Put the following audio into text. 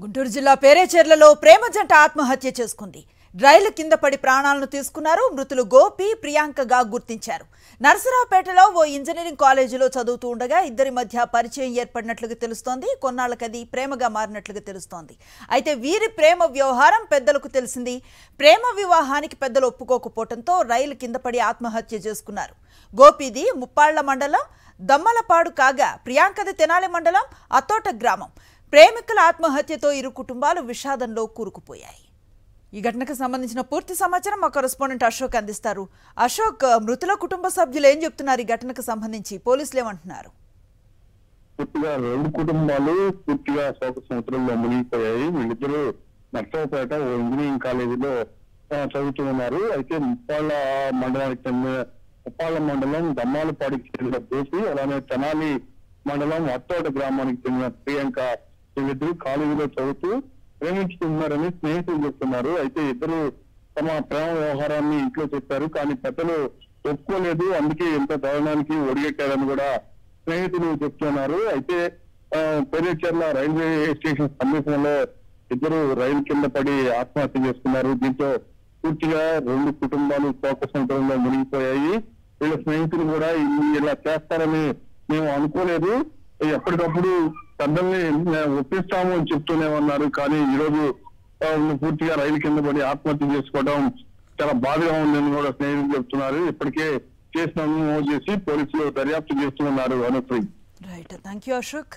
గుంటూరు జిల్లా పేరేచెర్లలో ప్రేమ జంట ఆత్మహత్య చేసుకుంది. రైలు కింద పడి ప్రాణాలను తీసుకున్నారు. మృతులు గోపి, ప్రియాంకగా గుర్తించారు. నర్సరావుపేటలో ఓ ఇంజనీరింగ్ కాలేజీలో చదువుతూ ఉండగా ఇద్దరి మధ్య పరిచయం ఏర్పడినట్లుగా తెలుస్తోంది. కొన్నాళ్ళకది ప్రేమగా మారినట్లుగా తెలుస్తోంది. అయితే వీరి ప్రేమ వ్యవహారం పెద్దలకు తెలిసింది. ప్రేమ వివాహానికి పెద్దలు ఒప్పుకోకపోవడంతో రైలు కింద పడి ఆత్మహత్య చేసుకున్నారు. గోపిది ముప్పాళ్ల మండలం దమ్మలపాడు కాగా ప్రియాంకది తెనాలి మండలం అత్తోట గ్రామం. ప్రేమికుల ఆత్మహత్యతో ఇరు కుటుంబాలు విషాదంలో కూరుకుపోయాయి. ఈ ఘటనకు సంబంధించిన పూర్తి సమాచారం మా కరెస్పాండెంట్ అశోక్ అందిస్తారు. అశోక్, మృతుల కుటుంబ సభ్యులు ఏం చెప్తున్నారు ఈ ఘటనకు సంబంధించి? పోలీసులు ఏమంటున్నారు? పూర్తిగా రెండు కుటుంబాలు పూర్తిగా శోక సముద్రంలో మునిగిపోయాయి. వీళ్ళిద్దరూ నర్సరావుపేట ఓ ఇంజనీరింగ్ కాలేజీలో చదువుతూ ఉన్నారు. అయితే ముప్పాళ్ల మండలం దమ్మాలపాడికి చెందిన దోసి, అలానే తెనాలి మండలం అత్తోట గ్రామానికి చెందిన ప్రియాంక వీళ్ళిద్దరూ కాలేజీలో చదువుతూ ప్రేమించుకుంటున్నారని స్నేహితులు చెప్తున్నారు. అయితే ఇద్దరు తమ ప్రేమ వ్యవహారాన్ని ఇంట్లో చెప్పారు, కానీ పెద్దలు ఒప్పుకోలేదు. అందుకే ఎంత దారుణానికి ఒడిగట్టారని కూడా స్నేహితులు చెప్తున్నారు. అయితే పేరేచెర్ల రైల్వే స్టేషన్ సమీపంలో ఇద్దరు రైలు కింద పడి ఆత్మహత్య చేసుకున్నారు. దీంతో పూర్తిగా రెండు కుటుంబాలు శోక సముద్రంలో మునిగిపోయాయి. వీళ్ళ స్నేహితులు కూడా ఇలా చేస్తారని మేము అనుకోలేదు, ఎప్పటికప్పుడు పెద్దల్ని ఒప్పిస్తాము అని చెప్తూనే ఉన్నారు. కానీ ఈ రోజు పూర్తిగా రైలు కింద పడి ఆత్మహత్య చేసుకోవడం చాలా బాధగా ఉందని కూడా స్నేహితులు చెప్తున్నారు. ఇప్పటికే కేసు నమోదు చేసి పోలీసులు దర్యాప్తు చేస్తున్నారు. Anupriya. Right, thank you Ashok.